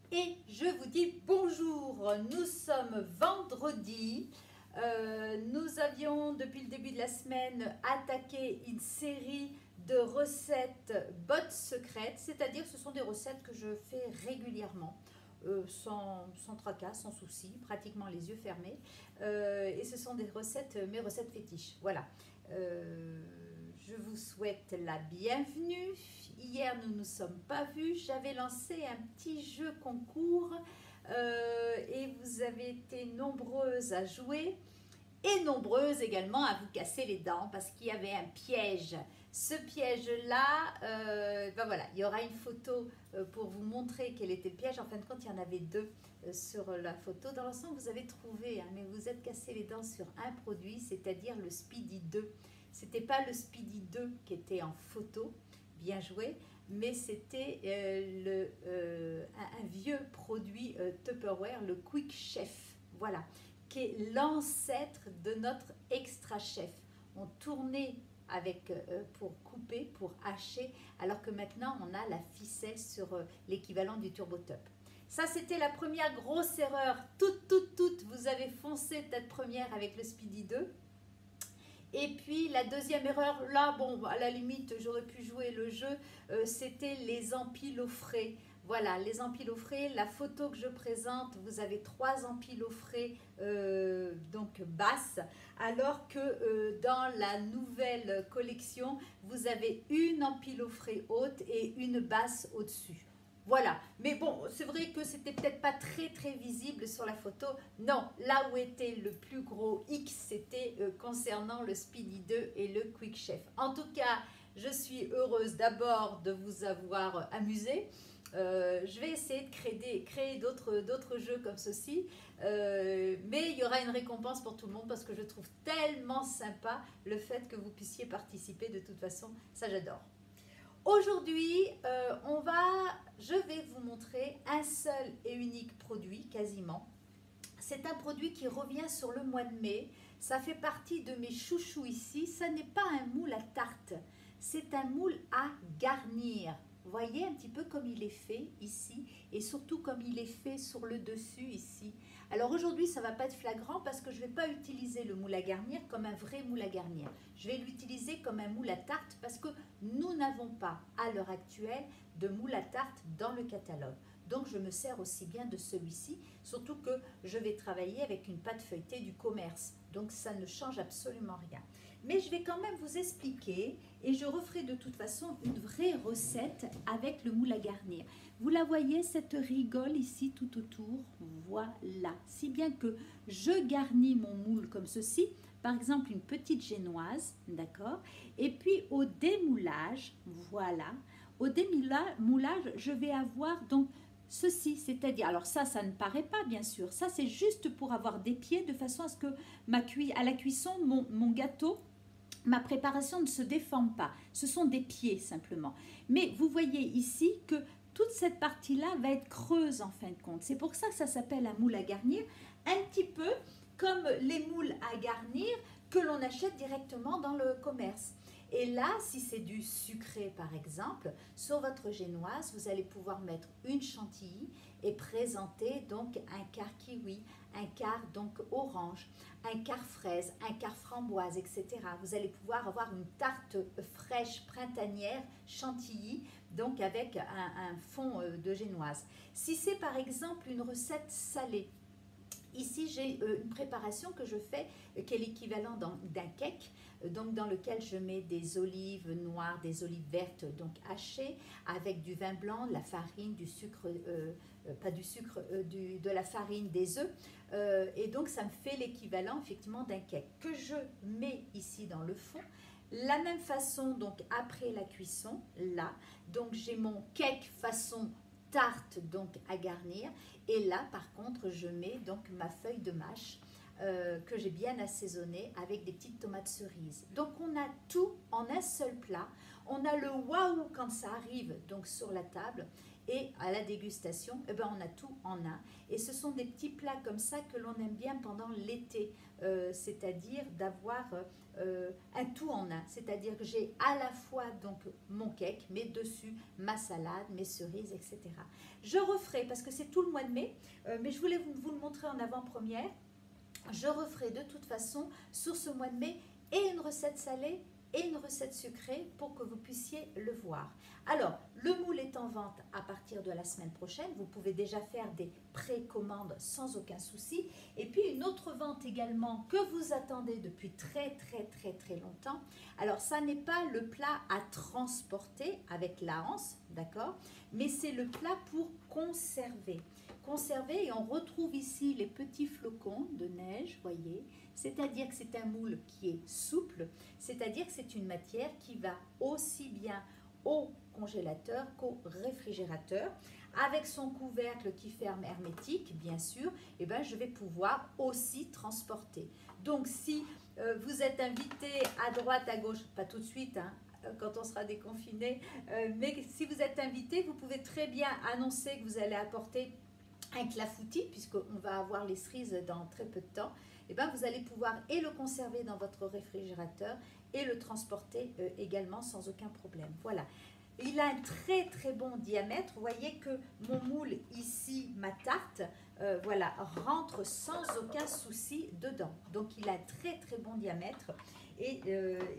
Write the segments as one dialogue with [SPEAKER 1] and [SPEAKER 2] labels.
[SPEAKER 1] Et je vous dis bonjour, nous sommes vendredi. Nous avions depuis le début de la semaine attaqué une série de recettes bottes secrètes, c'est-à-dire ce sont des recettes que je fais régulièrement. Sans tracas, sans souci, pratiquement les yeux fermés. Et ce sont des recettes, mes recettes fétiches. Voilà. Je vous souhaite la bienvenue. Hier, nous ne nous sommes pas vus. J'avais lancé un petit jeu concours et vous avez été nombreuses à jouer et nombreuses également à vous casser les dents parce qu'il y avait un piège. Ce piège-là, ben voilà, il y aura une photo pour vous montrer quel était le piège. En fin de compte, il y en avait deux sur la photo. Dans l'ensemble, vous avez trouvé, hein, mais vous êtes cassé les dents sur un produit, c'est-à-dire le Speedy 2. C'était pas le Speedy 2 qui était en photo, bien joué, mais c'était un vieux produit Tupperware, le Quick Chef. Voilà, qui est l'ancêtre de notre Extra Chef. On tournait avec, pour couper, pour hacher, alors que maintenant on a la ficelle sur l'équivalent du Turbo Top. Ça, c'était la première grosse erreur. Toute, vous avez foncé tête première avec le Speedy 2. Et puis la deuxième erreur, là, bon, à la limite, j'aurais pu jouer le jeu, c'était les empilofrés. Voilà, les empilofrés, la photo que je présente, vous avez 3 empilofrés donc basses, alors que dans la nouvelle collection, vous avez une empilofrée haute et une basse au-dessus. Voilà, mais bon, c'est vrai que c'était peut-être pas très visible sur la photo. Non, là où était le plus gros X, c'était concernant le Speedy 2 et le Quick Chef. En tout cas, je suis heureuse d'abord de vous avoir amusé. Je vais essayer de créer d'autres jeux comme ceci, mais il y aura une récompense pour tout le monde parce que je trouve tellement sympa le fait que vous puissiez participer. De toute façon, ça j'adore. Aujourd'hui, je vais vous montrer un seul et unique produit, quasiment. C'est un produit qui revient sur le mois de mai. Ça fait partie de mes chouchous ici. Ça n'est pas un moule à tarte, c'est un moule à garnir. Vous voyez un petit peu comme il est fait ici et surtout comme il est fait sur le dessus ici. Alors aujourd'hui, ça ne va pas être flagrant parce que je ne vais pas utiliser le moule à garnir comme un vrai moule à garnir. Je vais l'utiliser comme un moule à tarte parce que nous n'avons pas à l'heure actuelle de moule à tarte dans le catalogue. Donc je me sers aussi bien de celui-ci, surtout que je vais travailler avec une pâte feuilletée du commerce. Donc ça ne change absolument rien. Mais je vais quand même vous expliquer et je referai de toute façon une vraie recette avec le moule à garnir. Vous la voyez, cette rigole ici tout autour? Voilà. Si bien que je garnis mon moule comme ceci, par exemple une petite génoise, d'accord? Et puis au démoulage, voilà, au démoulage, je vais avoir donc ceci, c'est-à-dire, alors ça ne paraît pas bien sûr, ça c'est juste pour avoir des pieds de façon à ce que à la cuisson, mon gâteau, ma préparation ne se déforme pas. Ce sont des pieds simplement. Mais vous voyez ici que toute cette partie-là va être creuse en fin de compte. C'est pour ça que ça s'appelle un moule à garnir, un petit peu comme les moules à garnir que l'on achète directement dans le commerce. Et là, si c'est du sucré par exemple, sur votre génoise, vous allez pouvoir mettre une chantilly et présenter donc un quart kiwi, un quart donc orange, un quart fraise, un quart framboise, etc. Vous allez pouvoir avoir une tarte fraîche printanière chantilly, donc avec un fond de génoise. Si c'est par exemple une recette salée, ici, j'ai une préparation que je fais qui est l'équivalent d'un cake, donc dans lequel je mets des olives noires, des olives vertes donc hachées, avec du vin blanc, de la farine, du sucre, pas du sucre, de la farine, des œufs. Et donc, ça me fait l'équivalent effectivement d'un cake que je mets ici dans le fond. La même façon, donc après la cuisson, là, donc j'ai mon cake façon tarte donc à garnir et là par contre je mets donc ma feuille de mâche que j'ai bien assaisonnée avec des petites tomates cerises. Donc on a tout en un seul plat, On a le waouh quand ça arrive donc sur la table. Et à la dégustation, eh ben, on a tout en un. Et ce sont des petits plats comme ça que l'on aime bien pendant l'été, c'est-à-dire d'avoir un tout en un. C'est-à-dire que j'ai à la fois donc mon cake, mais dessus ma salade, mes cerises, etc. Je referai, parce que c'est tout le mois de mai, mais je voulais vous le montrer en avant-première. Je referai de toute façon sur ce mois de mai et une recette salée et une recette sucrée pour que vous puissiez le voir. Alors, le moule est en vente à partir de la semaine prochaine. Vous pouvez déjà faire des précommandes sans aucun souci. Et puis, une autre vente également que vous attendez depuis très longtemps. Alors, ça n'est pas le plat à transporter avec la hanse, d'accord? Mais c'est le plat pour conserver. Conserver, et on retrouve ici les petits flocons de neige, voyez. C'est-à-dire que c'est un moule qui est souple, c'est-à-dire que c'est une matière qui va aussi bien au congélateur qu'au réfrigérateur. Avec son couvercle qui ferme hermétique, bien sûr, et ben, je vais pouvoir aussi transporter. Donc, si vous êtes invité à droite, à gauche, pas tout de suite, hein, quand on sera déconfiné, mais si vous êtes invité, vous pouvez très bien annoncer que vous allez apporter un clafoutis, puisqu'on va avoir les cerises dans très peu de temps. Et ben, vous allez pouvoir et le conserver dans votre réfrigérateur et le transporter également sans aucun problème. Voilà. Il a un très bon diamètre. Vous voyez que mon moule ici, ma tarte, voilà, rentre sans aucun souci dedans. Donc il a un très bon diamètre et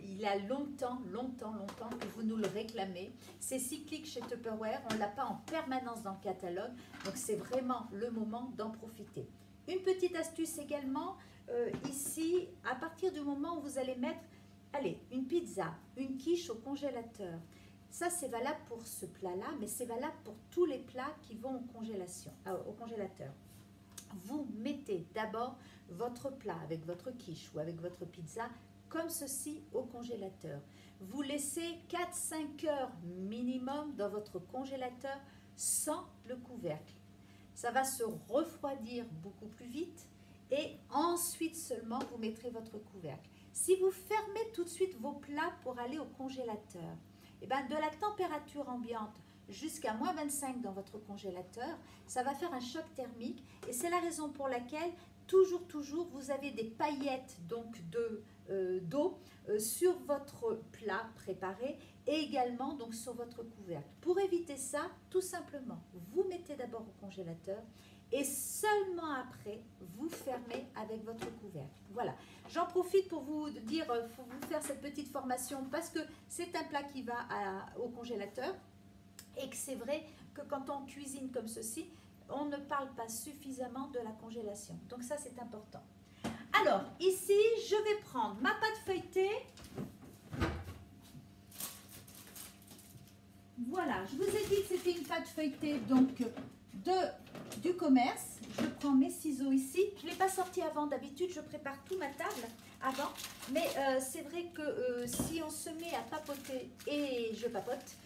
[SPEAKER 1] il a longtemps que vous nous le réclamez. C'est cyclique chez Tupperware, on ne l'a pas en permanence dans le catalogue, donc c'est vraiment le moment d'en profiter. Une petite astuce également, ici, à partir du moment où vous allez mettre, allez, une pizza, une quiche au congélateur. Ça, c'est valable pour ce plat-là, mais c'est valable pour tous les plats qui vont au congélateur. Vous mettez d'abord votre plat avec votre quiche ou avec votre pizza comme ceci au congélateur. Vous laissez 4-5 heures minimum dans votre congélateur sans le couvercle. Ça va se refroidir beaucoup plus vite et ensuite seulement vous mettrez votre couvercle. Si vous fermez tout de suite vos plats pour aller au congélateur, et bien de la température ambiante jusqu'à moins 25 dans votre congélateur, ça va faire un choc thermique et c'est la raison pour laquelle toujours vous avez des paillettes donc d'eau sur votre plat préparé et également donc sur votre couvercle. Pour éviter ça, tout simplement, vous mettez d'abord au congélateur et seulement après, vous fermez avec votre couvercle. Voilà, j'en profite pour vous dire, pour vous faire cette petite formation parce que c'est un plat qui va au congélateur et que c'est vrai que quand on cuisine comme ceci, on ne parle pas suffisamment de la congélation. Donc ça, c'est important. Alors, ici, je vais prendre ma pâte feuilletée. Voilà, je vous ai dit que c'était une pâte feuilletée donc du commerce. Je prends mes ciseaux ici. Je ne l'ai pas sorti avant. D'habitude, je prépare tout ma table avant. Mais c'est vrai que si on se met à papoter et je papote,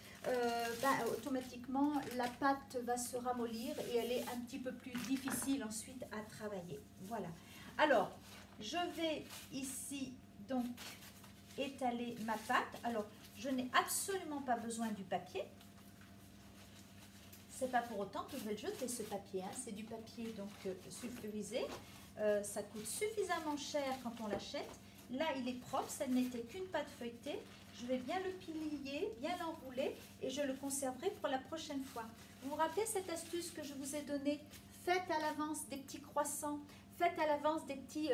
[SPEAKER 1] automatiquement, la pâte va se ramollir et elle est un petit peu plus difficile ensuite à travailler. Voilà. Alors, je vais ici donc étaler ma pâte. Alors, je n'ai absolument pas besoin du papier. C'est pas pour autant que je vais le jeter ce papier. Hein. C'est du papier donc sulfurisé. Ça coûte suffisamment cher quand on l'achète. Là, il est propre. Ça n'était qu'une pâte feuilletée. Je vais bien le plier, bien l'enrouler et je le conserverai pour la prochaine fois. Vous vous rappelez cette astuce que je vous ai donnée? Faites à l'avance des petits croissants. Faites à l'avance des petits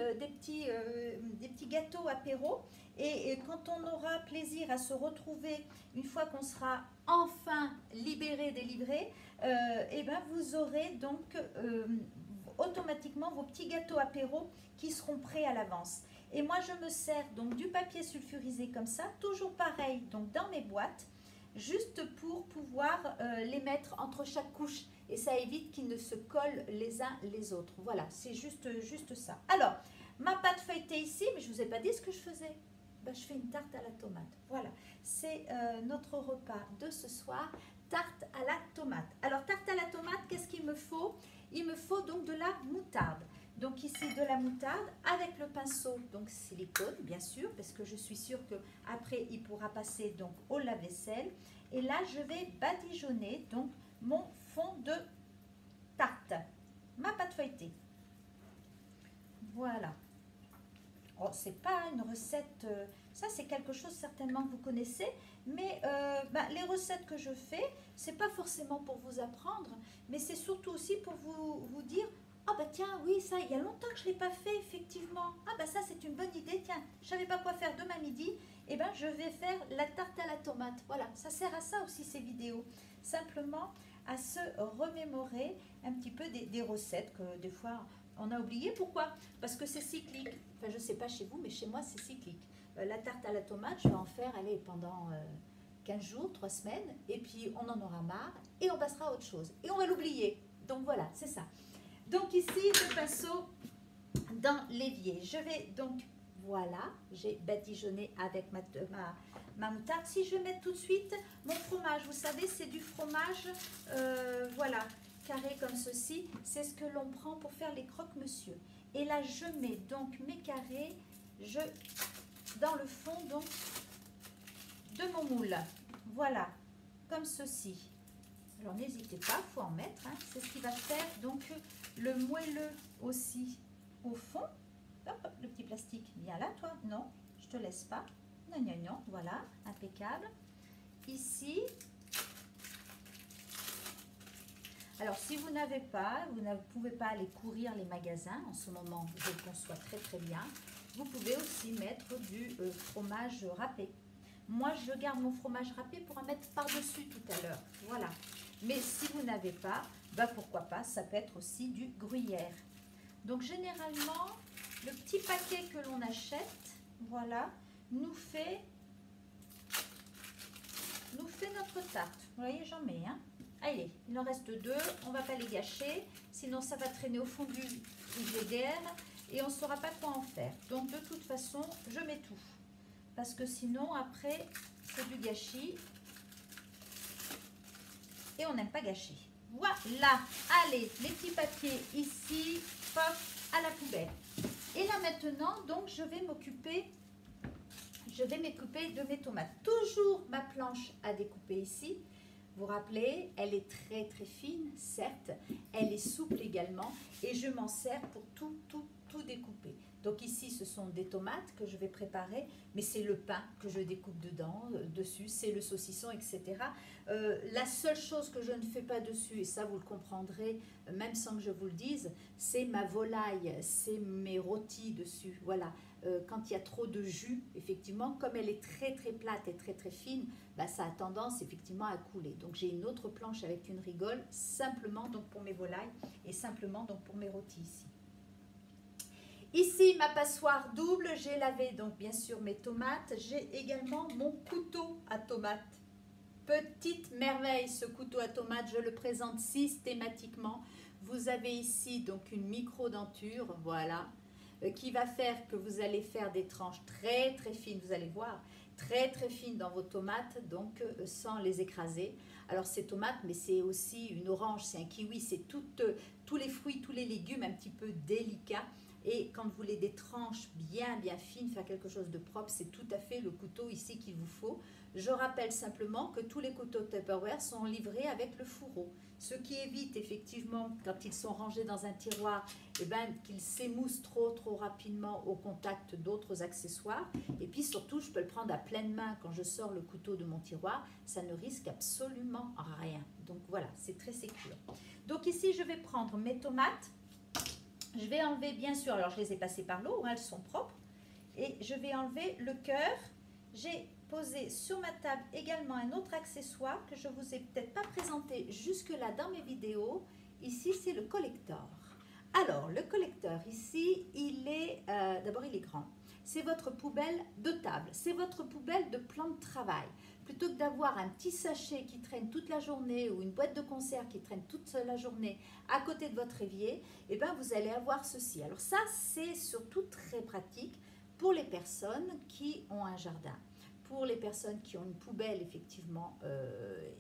[SPEAKER 1] gâteaux apéro et quand on aura plaisir à se retrouver une fois qu'on sera enfin libéré, délivré, et ben vous aurez donc automatiquement vos petits gâteaux apéro qui seront prêts à l'avance. Et moi je me sers donc du papier sulfurisé comme ça, toujours pareil donc dans mes boîtes, juste pour pouvoir les mettre entre chaque couche. Et ça évite qu'ils ne se collent les uns les autres. Voilà, c'est juste ça. Alors, ma pâte feuilletée ici, mais je ne vous ai pas dit ce que je faisais. Ben, je fais une tarte à la tomate. Voilà, c'est notre repas de ce soir, tarte à la tomate. Alors, tarte à la tomate, qu'est-ce qu'il me faut? Il me faut donc de la moutarde. Donc ici de la moutarde avec le pinceau, donc silicone bien sûr, parce que je suis sûre que après il pourra passer donc au lave-vaisselle. Et là je vais badigeonner donc mon fond de tarte, ma pâte feuilletée. Voilà. Oh, c'est pas une recette, ça c'est quelque chose certainement que vous connaissez, mais les recettes que je fais, c'est pas forcément pour vous apprendre, mais c'est surtout aussi pour vous dire, ah bah tiens, oui, ça, il y a longtemps que je l'ai pas fait, effectivement. Ah bah ça c'est une bonne idée, tiens, je savais pas quoi faire demain midi, et ben je vais faire la tarte à la tomate. Voilà, ça sert à ça aussi ces vidéos, simplement à se remémorer un petit peu des recettes que des fois on a oublié. Pourquoi? Parce que c'est cyclique. Enfin, je ne sais pas chez vous, mais chez moi, c'est cyclique. La tarte à la tomate, je vais en faire pendant 15 jours, 3 semaines, et puis on en aura marre, et on passera à autre chose. Et on va l'oublier. Donc voilà, c'est ça. Donc ici, le pinceau dans l'évier. Je vais donc, voilà, j'ai badigeonné avec ma moutarde. Si je mets tout de suite mon fromage, vous savez, c'est du fromage, voilà, carré comme ceci, c'est ce que l'on prend pour faire les croque-monsieur. Et là, je mets donc mes carrés dans le fond donc, de mon moule. Voilà, comme ceci. Alors, n'hésitez pas, il faut en mettre. Hein, c'est ce qui va faire donc le moelleux aussi au fond. Hop, le petit plastique, viens là, toi. Non, je te laisse pas. Non, non, non, voilà, impeccable. Ici. Alors, si vous n'avez pas, vous ne pouvez pas aller courir les magasins, en ce moment, je le conçois très très bien, vous pouvez aussi mettre du fromage râpé. Moi, je garde mon fromage râpé pour en mettre par-dessus tout à l'heure. Voilà. Mais si vous n'avez pas, bah pourquoi pas, ça peut être aussi du gruyère. Donc, généralement, le petit paquet que l'on achète, voilà, nous fait notre tarte. Vous voyez, j'en mets, hein. Allez, il en reste 2, on ne va pas les gâcher, sinon ça va traîner au fond du frigidaire et on ne saura pas quoi en faire. Donc de toute façon, je mets tout, parce que sinon après, c'est du gâchis et on n'aime pas gâcher. Voilà, allez, les petits papiers ici, hop, à la poubelle. Et là maintenant, donc je vais m'occuper de mes tomates. Toujours ma planche à découper ici. Vous vous rappelez, elle est très très fine, certes, elle est souple également et je m'en sers pour tout découper. Donc ici, ce sont des tomates que je vais préparer, mais c'est le pain que je découpe dessus, c'est le saucisson, etc. La seule chose que je ne fais pas dessus, et ça vous le comprendrez, même sans que je vous le dise, c'est ma volaille, c'est mes rôtis dessus, voilà. Quand il y a trop de jus, effectivement, comme elle est très très plate et très très fine, bah, ça a tendance effectivement à couler. Donc j'ai une autre planche avec une rigole, simplement donc pour mes volailles et simplement donc pour mes rôtis ici. Ici, ma passoire double, j'ai lavé donc bien sûr mes tomates. J'ai également mon couteau à tomates. Petite merveille, ce couteau à tomates, je le présente systématiquement. Vous avez ici donc une micro-denture, voilà, qui va faire que vous allez faire des tranches très très fines, vous allez voir, très très fines dans vos tomates, donc sans les écraser. Alors c'est tomate, mais c'est aussi une orange, c'est un kiwi, c'est tous les fruits, tous les légumes un petit peu délicats. Et quand vous voulez des tranches bien fines, faire quelque chose de propre, c'est tout à fait le couteau ici qu'il vous faut. Je rappelle simplement que tous les couteaux Tupperware sont livrés avec le fourreau. Ce qui évite effectivement, quand ils sont rangés dans un tiroir, qu'ils s'émoussent trop rapidement au contact d'autres accessoires. Et puis surtout, je peux le prendre à pleine main quand je sors le couteau de mon tiroir. Ça ne risque absolument rien. Donc voilà, c'est très sécure. Donc ici, je vais prendre mes tomates. Je vais enlever, bien sûr, alors je les ai passées par l'eau, hein, elles sont propres. Et je vais enlever le cœur. J'ai posé sur ma table également un autre accessoire que je ne vous ai peut-être pas présenté jusque-là dans mes vidéos. Ici, c'est le collector. Alors, le collecteur ici, il est, d'abord, il est grand. C'est votre poubelle de table, c'est votre poubelle de plan de travail. Plutôt que d'avoir un petit sachet qui traîne toute la journée ou une boîte de conserve qui traîne toute la journée à côté de votre évier, et vous allez avoir ceci. Alors ça, c'est surtout très pratique pour les personnes qui ont un jardin. pour les personnes qui ont une poubelle effectivement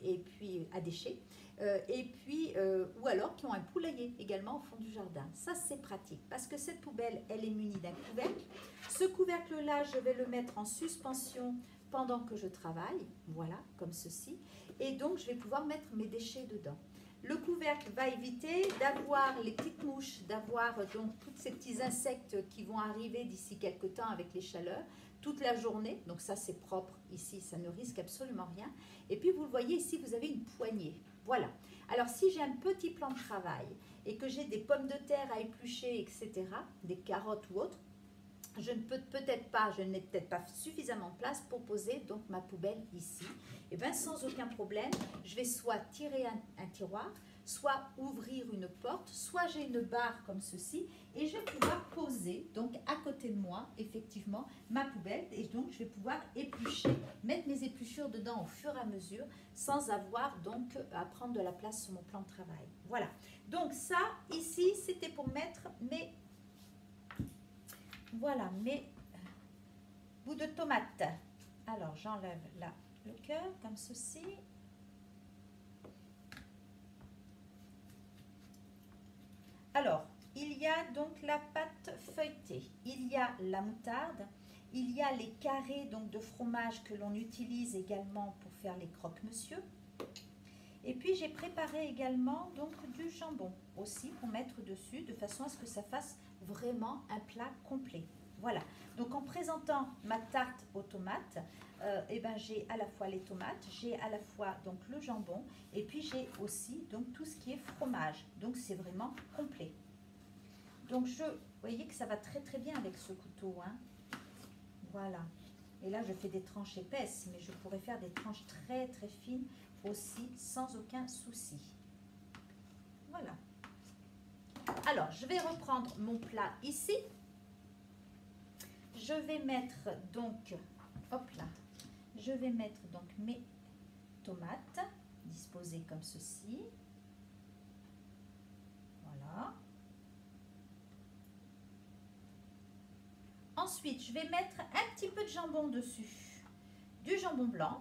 [SPEAKER 1] et puis à déchets ou alors qui ont un poulailler également au fond du jardin. Ça c'est pratique parce que cette poubelle elle est munie d'un couvercle. Ce couvercle là je vais le mettre en suspension pendant que je travaille, voilà comme ceci, et donc je vais pouvoir mettre mes déchets dedans. Le couvercle va éviter d'avoir les petites mouches, d'avoir donc tous ces petits insectes qui vont arriver d'ici quelques temps avec les chaleurs, toute la journée. Donc ça c'est propre ici, ça ne risque absolument rien. Et puis vous le voyez ici, vous avez une poignée. Voilà. Alors si j'ai un petit plan de travail et que j'ai des pommes de terre à éplucher, etc., des carottes ou autres, je n'ai peut-être pas suffisamment de place pour poser donc ma poubelle ici. Et bien sans aucun problème, je vais soit tirer un tiroir, soit ouvrir une porte, soit j'ai une barre comme ceci et je vais pouvoir poser donc à côté de moi effectivement ma poubelle et donc je vais pouvoir éplucher, mettre mes épluchures dedans au fur et à mesure sans avoir donc à prendre de la place sur mon plan de travail. Voilà, donc ça ici c'était pour mettre mes bouts de tomates. Alors j'enlève là le cœur comme ceci. Alors, il y a donc la pâte feuilletée, il y a la moutarde, il y a les carrés donc de fromage que l'on utilise également pour faire les croque-monsieur. Et puis j'ai préparé également donc du jambon aussi pour mettre dessus de façon à ce que ça fasse vraiment un plat complet. Voilà, donc en présentant ma tarte aux tomates, j'ai à la fois les tomates, j'ai à la fois donc le jambon et puis j'ai aussi donc tout ce qui est fromage. Donc c'est vraiment complet. Donc vous voyez que ça va très très bien avec ce couteau, hein. Voilà. Et là je fais des tranches épaisses, mais je pourrais faire des tranches très très fines aussi sans aucun souci. Voilà. Alors je vais reprendre mon plat ici. Je vais mettre donc, hop là, je vais mettre donc mes tomates disposées comme ceci. Voilà. Ensuite, je vais mettre un petit peu de jambon dessus, du jambon blanc.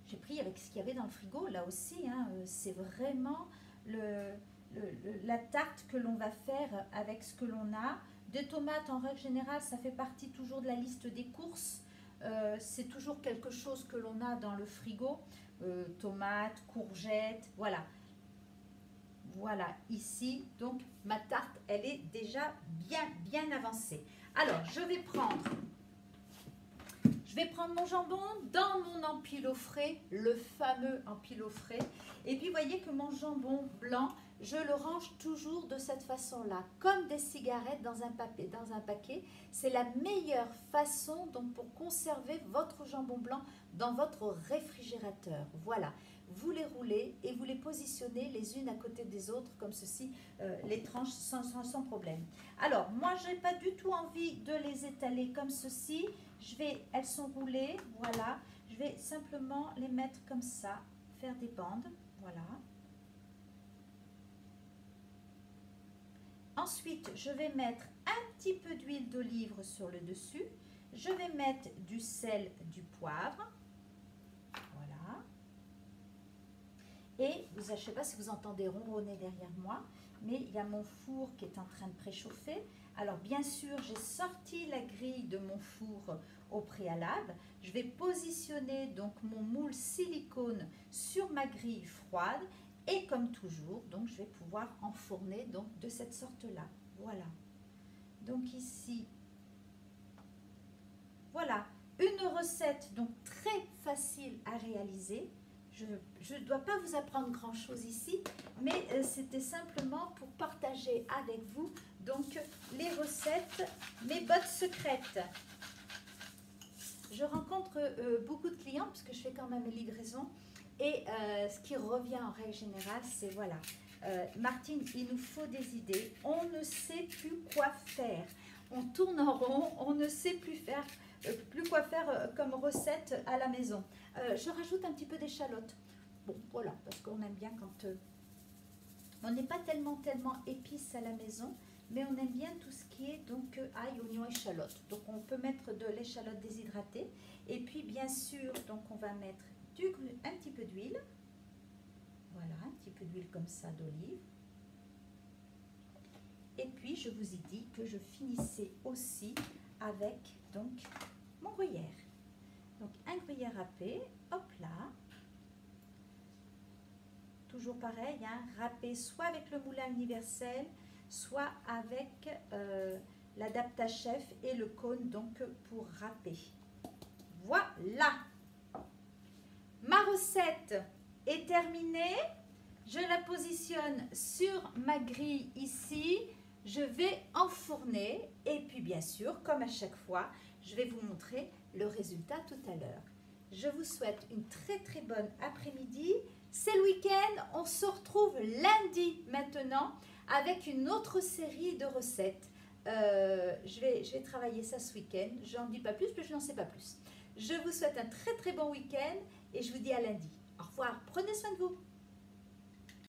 [SPEAKER 1] J'ai pris avec ce qu'il y avait dans le frigo, là aussi, hein, c'est vraiment la tarte que l'on va faire avec ce que l'on a. Des tomates, en règle générale, ça fait partie toujours de la liste des courses. C'est toujours quelque chose que l'on a dans le frigo. Tomates, courgettes, voilà. Voilà, ici, donc ma tarte, elle est déjà bien avancée. Alors, je vais prendre mon jambon dans mon empilofré, le fameux empilofré. Et puis, vous voyez que mon jambon blanc, je le range toujours de cette façon-là, comme des cigarettes dans un paquet. C'est la meilleure façon donc pour conserver votre jambon blanc dans votre réfrigérateur. Voilà, vous les roulez et vous les positionnez les unes à côté des autres comme ceci, les tranches sans problème. Alors, moi, je n'ai pas du tout envie de les étaler comme ceci. Elles sont roulées, voilà. Je vais simplement les mettre comme ça, faire des bandes, voilà. Ensuite, je vais mettre un petit peu d'huile d'olive sur le dessus. Je vais mettre du sel, du poivre. Voilà. Et je ne sais pas si vous entendez ronronner derrière moi, mais il y a mon four qui est en train de préchauffer. Alors bien sûr, j'ai sorti la grille de mon four au préalable. Je vais positionner donc mon moule silicone sur ma grille froide. Et comme toujours, donc je vais pouvoir enfourner donc de cette sorte-là. Voilà. Donc ici, voilà, une recette donc très facile à réaliser. Je ne dois pas vous apprendre grand-chose ici, mais c'était simplement pour partager avec vous donc les recettes, mes bottes secrètes. Je rencontre beaucoup de clients parce que je fais quand même une livraison. Et ce qui revient en règle générale, c'est voilà, Martine, il nous faut des idées. On ne sait plus quoi faire. On tourne en rond, on ne sait plus quoi faire comme recette à la maison. Je rajoute un petit peu d'échalote. Bon, voilà, parce qu'on aime bien quand on n'est pas tellement épice à la maison, mais on aime bien tout ce qui est donc ail, oignon, échalote. Donc on peut mettre de l'échalote déshydratée. Et puis bien sûr, donc on va mettre un petit peu d'huile. Voilà, un petit peu d'huile comme ça d'olive. Et puis je vous ai dit que je finissais aussi avec donc mon gruyère. Donc un gruyère râpé, hop là. Toujours pareil, hein, râpé soit avec le moulin universel, soit avec l'Adapta-Chef et le cône donc pour râper. Voilà, ma recette est terminée. Je la positionne sur ma grille ici. Je vais enfourner et puis bien sûr, comme à chaque fois, je vais vous montrer le résultat tout à l'heure. Je vous souhaite une très bonne après-midi. C'est le week-end, on se retrouve lundi maintenant avec une autre série de recettes. Je vais travailler ça ce week-end. Je n'en dis pas plus, mais je n'en sais pas plus. Je vous souhaite un très bon week-end et je vous dis à lundi. Au revoir, prenez soin de vous.